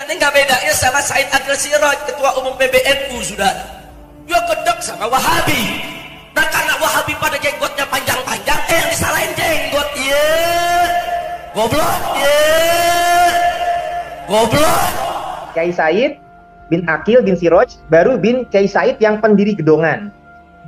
ini nggak bedanya sama Said Akil Siraj, ketua umum PBNU, sudah. Dia kedek sama Wahabi. Nah karena Wahabi pada jenggotnya panjang-panjang, yang disalahin jenggot, goblok, goblok. Kiai Said bin Akil bin Siraj, baru bin Kiai Said yang pendiri Gedongan.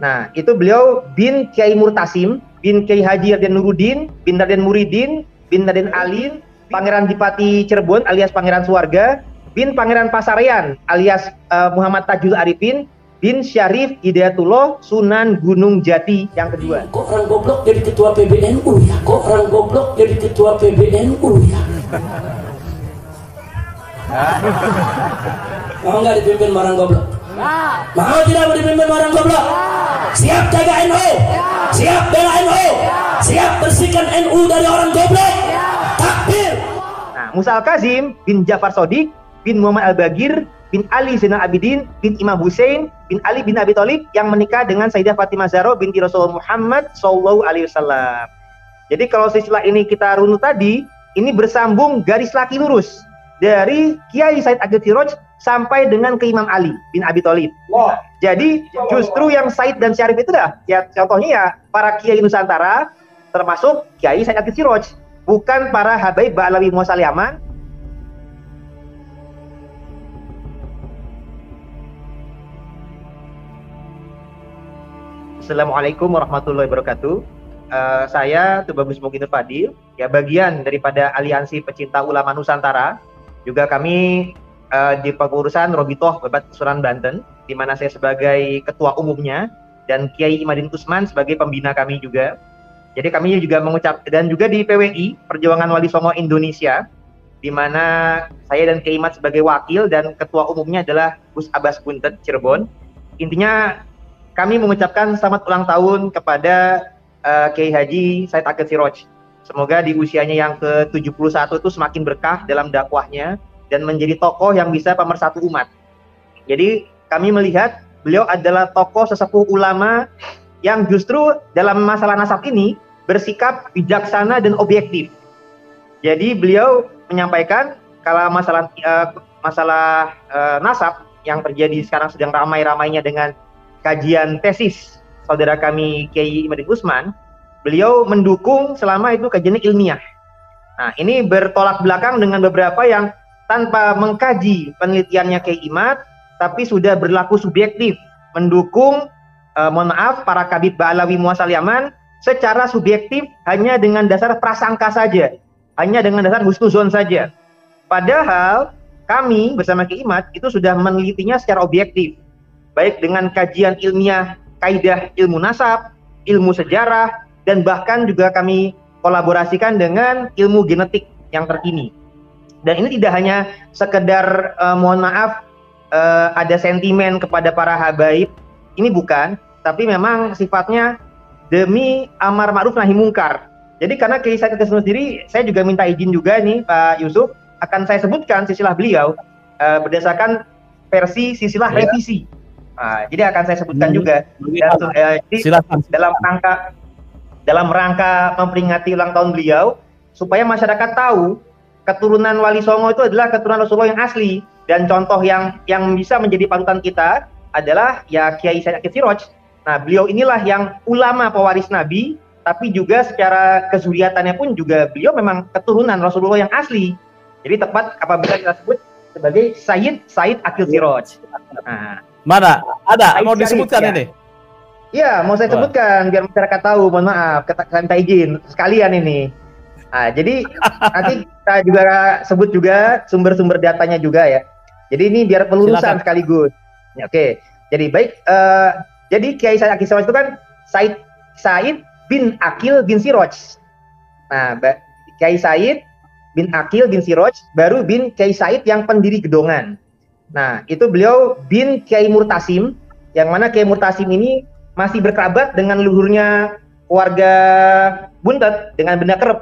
Nah, itu beliau bin Kiai Murtasim, bin Kiai Haji Raden Nuruddin, bin Raden Muridin, bin Raden Alin, Pangeran Dipati Cirebon alias Pangeran Suwarga, bin Pangeran Pasarian alias Muhammad Tajul Arifin, bin Syarif Hidayatullah Sunan Gunung Jati yang kedua. Kok orang goblok jadi ketua PBNU ya? Kok orang goblok jadi ketua PBNU ya? Mau nggak dipimpin orang goblok? Mau tidak dipimpin orang goblok? Siap jaga NU, siap bela NU, siap bersihkan NU dari orang goblok. Takbir. Nah, Musa Al-Kazim bin Ja'far Shadiq bin Muhammad Al-Bagir bin Ali Zainal Abidin bin Imam Hussein bin Ali bin Abi Thalib yang menikah dengan Sayyidah Fatimah Zahra binti Rasulullah Muhammad Sallallahu Alaihi Wasallam. Jadi kalau silsilah ini kita runut tadi, ini bersambung garis laki lurus dari Kiai Said Akil Siraj sampai dengan ke Imam Ali bin Abi Thalib. Wow. Jadi justru yang Said dan Syarif itu dah, ya contohnya ya para Kiai Nusantara, termasuk Kiai Said Akil Siraj, bukan para Habaib Ba'alawi Muasaliaman. Assalamualaikum warahmatullahi wabarakatuh. Saya Tubagus Muginur Fadil, ya bagian daripada Aliansi Pecinta Ulama Nusantara. Juga kami di pengurusan Robitoh Babat Suran Banten, di mana saya sebagai ketua umumnya dan Kiai Imadin Usman sebagai pembina kami juga. Jadi kami juga mengucap, dan juga di PWI Perjuangan Wali Songo Indonesia, di mana saya dan Kiai Imad sebagai wakil dan ketua umumnya adalah Gus Abbas Buntet Cirebon. Intinya kami mengucapkan selamat ulang tahun kepada Kiai Haji Said Akil Siraj. Semoga di usianya yang ke-71 itu semakin berkah dalam dakwahnya dan menjadi tokoh yang bisa pemersatu umat. Jadi kami melihat beliau adalah tokoh sesepuh ulama yang justru dalam masalah nasab ini bersikap bijaksana dan objektif. Jadi beliau menyampaikan kalau masalah nasab yang terjadi sekarang sedang ramai-ramainya dengan kajian tesis saudara kami Kiai Imadin Usman, beliau mendukung selama itu kajiannya ilmiah. Nah, ini bertolak belakang dengan beberapa yang tanpa mengkaji penelitiannya Kiai Imad, tapi sudah berlaku subjektif, mendukung, mohon maaf, para kabid Ba'alawi Muasaliaman secara subjektif hanya dengan dasar prasangka saja, hanya dengan dasar husnuzon saja. Padahal kami bersama Kiai Imad itu sudah menelitinya secara objektif, baik dengan kajian ilmiah, kaidah ilmu nasab, ilmu sejarah, dan bahkan juga kami kolaborasikan dengan ilmu genetik yang terkini. Dan ini tidak hanya sekedar mohon maaf ada sentimen kepada para habaib, ini bukan, tapi memang sifatnya demi amar ma'ruf nahi mungkar. Jadi karena Kiai Said Akil Siraj sendiri, saya juga minta izin juga nih Pak Yusuf, akan saya sebutkan silsilah beliau berdasarkan versi silsilah revisi. Jadi akan saya sebutkan juga. Jadi dalam rangka memperingati ulang tahun beliau, supaya masyarakat tahu keturunan Wali Songo itu adalah keturunan Rasulullah yang asli, dan contoh yang bisa menjadi panutan kita adalah ya Kiai Said Akil Siraj. Nah, beliau inilah yang ulama pewaris Nabi, tapi juga secara kezuriatannya pun juga beliau memang keturunan Rasulullah yang asli. Jadi tepat apabila kita sebut sebagai Said Akil Siraj. Nah, mana? Ada Said mau disebutkan ya. ini? Ya, mau saya sebutkan biar masyarakat tahu. Mohon maaf, saya minta izin sekalian ini. Nah, jadi nanti kita juga sebut juga sumber-sumber datanya juga ya. Jadi ini biar pelurusan sekaligus. Ya, oke. Jadi baik. Jadi Kiai Said Akil Siraj itu kan Said bin Akil bin Siraj. Nah, Kiai Said bin Akil bin Siraj baru bin Kiai Said yang pendiri Gedongan. Nah, itu beliau bin Kiai Murtasim, yang mana Kiai Murtasim ini masih berkerabat dengan leluhurnya keluarga Buntet dengan Benda Kerep.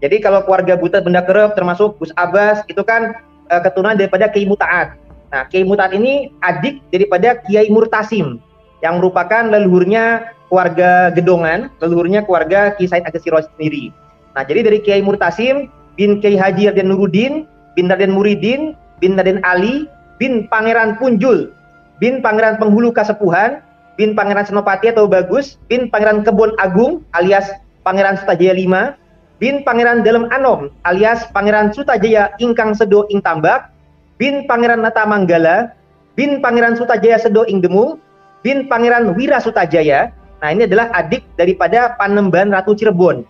Jadi kalau keluarga Buntet Benda Kerep termasuk Gus Abbas itu kan keturunan daripada Kiai Muta'at. Nah, Kiai Muta'at ini adik daripada Kiai Murtasim yang merupakan leluhurnya keluarga Gedongan, leluhurnya keluarga Kiai Said Akil Siraj sendiri. Nah, jadi dari Kiai Murtasim bin Kiai Haji Raden Nuruddin bin Raden Muridin bin Raden Ali, bin Pangeran Punjul, bin Pangeran Penghulu Kasepuhan, bin Pangeran Senopati atau Bagus, bin Pangeran Kebon Agung alias Pangeran Sutajaya V, bin Pangeran Dalem Anom alias Pangeran Sutajaya Ingkang Sedo Ing Tambak, bin Pangeran Nata Manggala, bin Pangeran Sutajaya Sedo Ing Demung, bin Pangeran Wira Sutajaya. Nah, ini adalah adik daripada Panembahan Ratu Cirebon.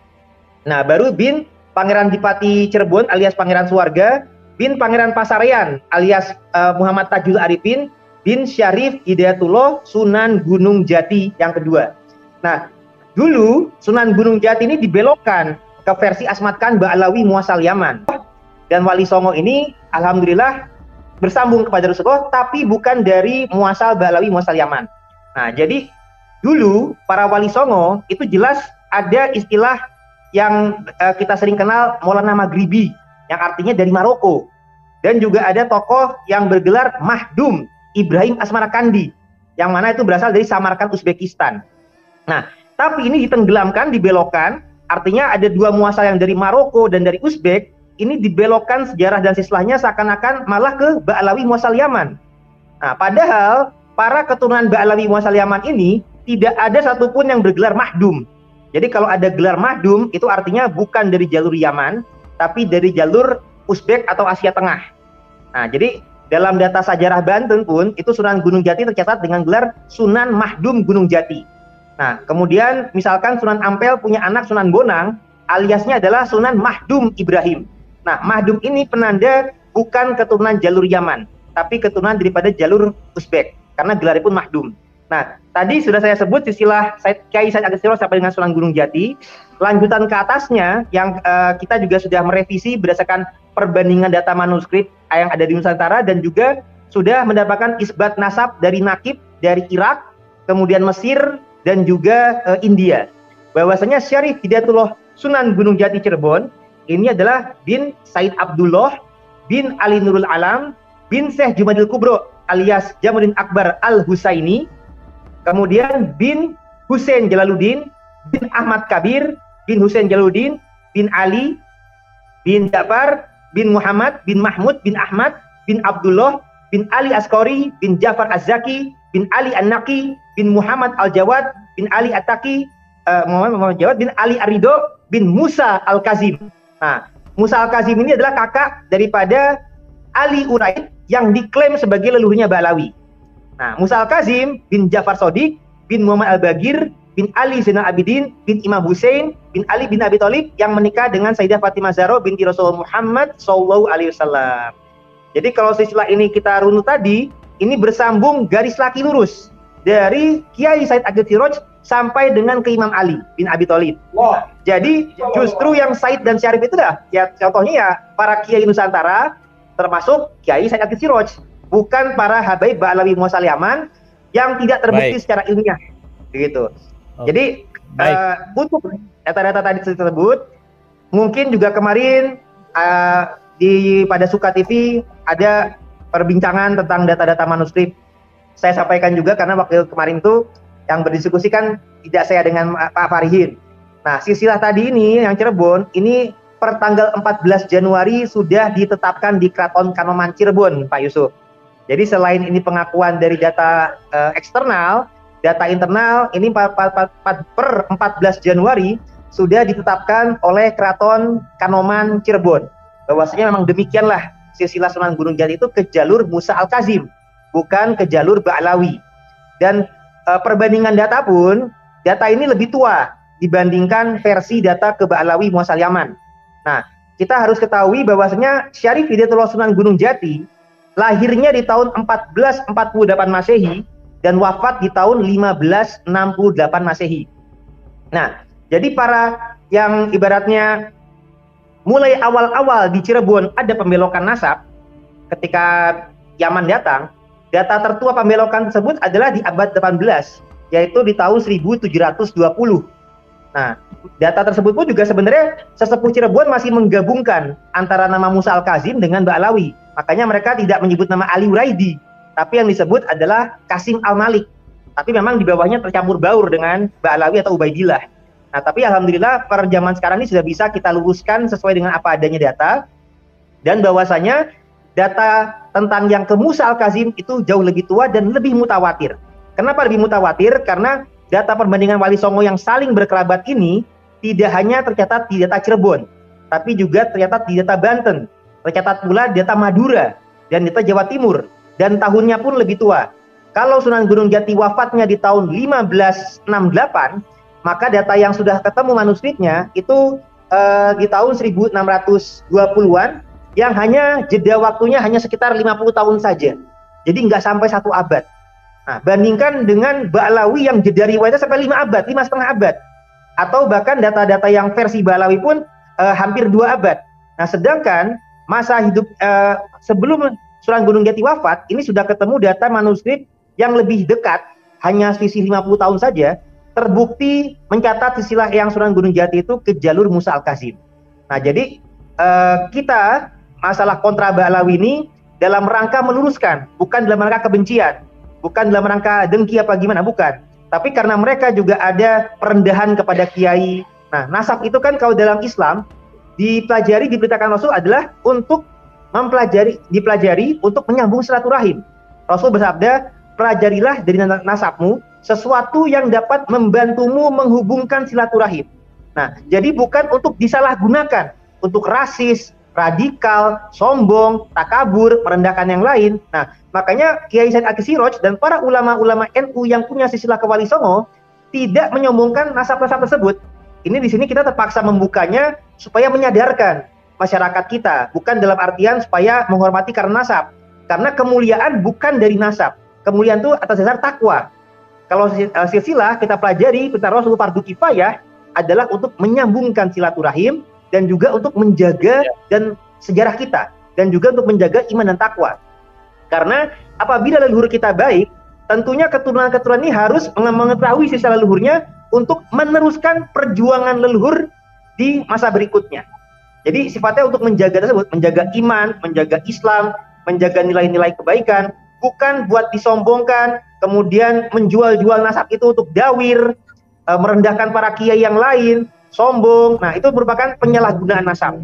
Nah, baru bin Pangeran Dipati Cirebon alias Pangeran Suwarga, bin Pangeran Pasarean alias Muhammad Tajul Arifin, bin Syarif Hidayatullah Sunan Gunung Jati yang kedua. Nah, dulu Sunan Gunung Jati ini dibelokkan ke versi Asmat Khan Ba'alawi Muasal Yaman. Dan Wali Songo ini alhamdulillah bersambung kepada Rasulullah, tapi bukan dari Muasal Ba'alawi Muasal Yaman. Nah, jadi dulu para Wali Songo itu jelas ada istilah yang kita sering kenal Maulana Maghribi, yang artinya dari Maroko. Dan juga ada tokoh yang bergelar Mahdum Ibrahim Asmarakandi, yang mana itu berasal dari Samarkand, Uzbekistan. Nah, tapi ini ditenggelamkan, dibelokkan, artinya ada dua muasal yang dari Maroko dan dari Uzbek, ini dibelokkan sejarah dan silsilahnya seakan-akan malah ke Ba'alawi muasal Yaman. Nah, padahal para keturunan Ba'alawi muasal Yaman ini tidak ada satupun yang bergelar Mahdum. Jadi kalau ada gelar Mahdum, itu artinya bukan dari jalur Yaman, tapi dari jalur Uzbek atau Asia Tengah. Nah, jadi dalam data sejarah Banten pun, itu Sunan Gunung Jati tercatat dengan gelar Sunan Mahdum Gunung Jati. Nah, kemudian misalkan Sunan Ampel punya anak Sunan Bonang, aliasnya adalah Sunan Mahdum Ibrahim. Nah, Mahdum ini penanda bukan keturunan jalur Yaman, tapi keturunan daripada jalur Uzbek, karena gelarnya pun Mahdum. Nah, tadi sudah saya sebut silsilah Kiai Said Agil Siroj sampai dengan Sunan Gunung Jati. Lanjutan ke atasnya yang kita juga sudah merevisi berdasarkan perbandingan data manuskrip yang ada di Nusantara, dan juga sudah mendapatkan isbat nasab dari Nakib, dari Irak, kemudian Mesir, dan juga India. Bahwasanya Syarif Hidayatullah Sunan Gunung Jati Cirebon ini adalah bin Said Abdullah bin Ali Nurul Alam bin Syekh Jumadil Kubro alias Jamuddin Akbar Al-Husaini, kemudian bin Husain Jalaluddin bin Ahmad Kabir bin Husain Jalaluddin bin Ali bin Ja'far bin Muhammad bin Mahmud bin Ahmad bin Abdullah bin Ali Askori bin Ja'far Az-Zaki bin Ali An-Naqi bin Muhammad Al-Jawad bin Ali At-Taqi, Muhammad Jawad bin Ali Arido bin Musa Al-Kazim. Nah, Musa Al-Kazim ini adalah kakak daripada Ali Uraid yang diklaim sebagai leluhurnya Ba'alawi. Nah, Musa Al-Kazim bin Ja'far Shodiq bin Muhammad Al-Bagir bin Ali Zainal Abidin bin Imam Hussein bin Ali bin Abi Thalib yang menikah dengan Sayyidah Fatimah Zahra binti Rasulullah Muhammad Sallallahu Alaihi Wasallam. Jadi kalau silsilah ini kita runut tadi, ini bersambung garis laki lurus dari Kiai Said Agil Siroj sampai dengan ke Imam Ali bin Abi Thalib. Wow. Jadi justru yang Said dan Syarif itu dah, ya contohnya ya para Kiai Nusantara, termasuk Kiai Said Agil Siroj, bukan para habaib Ba'alawi Muasal Yaman yang tidak terbukti secara ilmiah, begitu. Jadi untuk data-data tadi tersebut, mungkin juga kemarin pada Suka TV ada perbincangan tentang data-data manuskrip. Saya sampaikan juga karena waktu kemarin itu yang berdiskusikan tidak saya dengan Pak Farihin. Nah, silsilah tadi ini yang Cirebon ini per tanggal 14 Januari sudah ditetapkan di Keraton Kanoman Cirebon, Pak Yusuf. Jadi selain ini pengakuan dari data eksternal, data internal ini per 14 Januari sudah ditetapkan oleh Keraton Kanoman Cirebon. Bahwasanya memang demikianlah silsilah Sunan Gunung Jati itu ke jalur Musa Al-Kazim, bukan ke jalur Ba'alawi. Dan perbandingan data pun, data ini lebih tua dibandingkan versi data ke Ba'alawi Muasal Yaman. Nah, kita harus ketahui bahwasanya Syarif Hidayatullah Sunan Gunung Jati lahirnya di tahun 1448 Masehi dan wafat di tahun 1568 Masehi. Nah, jadi para yang ibaratnya mulai awal-awal di Cirebon ada pembelokan nasab, ketika Yaman datang, data tertua pembelokan tersebut adalah di abad 18, yaitu di tahun 1720. Nah, data tersebut pun juga sebenarnya sesepuh Cirebon masih menggabungkan antara nama Musa Al-Kazim dengan Ba'alawi. Makanya mereka tidak menyebut nama Ali Uraidi, tapi yang disebut adalah Kasim Al-Malik. Tapi memang di bawahnya tercampur baur dengan Ba'alawi atau Ubaidillah. Nah, tapi alhamdulillah per zaman sekarang ini sudah bisa kita luruskan sesuai dengan apa adanya data, dan bahwasanya data tentang yang ke Musa Al-Kazim itu jauh lebih tua dan lebih mutawatir. Kenapa lebih mutawatir? Karena data perbandingan Wali Songo yang saling berkerabat ini tidak hanya tercatat di data Cirebon, tapi juga tercatat di data Banten, tercatat pula di data Madura, dan data Jawa Timur, dan tahunnya pun lebih tua. Kalau Sunan Gunung Jati wafatnya di tahun 1568, maka data yang sudah ketemu manuskripnya itu di tahun 1620-an, yang hanya jeda waktunya hanya sekitar 50 tahun saja. Jadi nggak sampai 1 abad. Nah, bandingkan dengan Ba'lawi yang jeda riwayatnya sampai 5 abad, 5,5 abad. Atau bahkan data-data yang versi Ba'lawi pun hampir 2 abad. Nah, sedangkan masa hidup sebelum Sunan Gunung Jati wafat, ini sudah ketemu data manuskrip yang lebih dekat, hanya selisih 50 tahun saja, terbukti mencatat silsilah yang Sunan Gunung Jati itu ke jalur Musa Al-Kazim. Nah, jadi kita masalah kontra Ba'lawi ini dalam rangka meluruskan, bukan dalam rangka kebencian, bukan dalam rangka dengki apa gimana, bukan. Tapi karena mereka juga ada perendahan kepada kiai. Nah, nasab itu kan kalau dalam Islam dipelajari, diberitakan Rasul adalah untuk dipelajari untuk menyambung silaturahim. Rasul bersabda, pelajarilah dari nasabmu sesuatu yang dapat membantumu menghubungkan silaturahim. Nah, jadi bukan untuk disalahgunakan untuk rasis, radikal, sombong, takabur, merendahkan yang lain. Nah, makanya Kiai Said Akil Siraj dan para ulama-ulama NU yang punya silsilah ke Wali Songo tidak menyombongkan nasab-nasab tersebut. Ini di sini kita terpaksa membukanya supaya menyadarkan masyarakat kita, bukan dalam artian supaya menghormati karena nasab. Karena kemuliaan bukan dari nasab. Kemuliaan itu atas dasar takwa. Kalau silsilah kita pelajari perintah Rasul fardu kifayah adalah untuk menyambungkan silaturahim dan juga untuk menjaga dan sejarah kita, dan juga untuk menjaga iman dan takwa. Karena apabila leluhur kita baik, tentunya keturunan-keturunan ini harus mengetahui sisa leluhurnya untuk meneruskan perjuangan leluhur di masa berikutnya. Jadi sifatnya untuk menjaga tersebut, menjaga iman, menjaga Islam, menjaga nilai-nilai kebaikan, bukan buat disombongkan, kemudian menjual-jual nasab itu untuk dawir, merendahkan para kiai yang lain, sombong. Nah, itu merupakan penyalahgunaan nasab.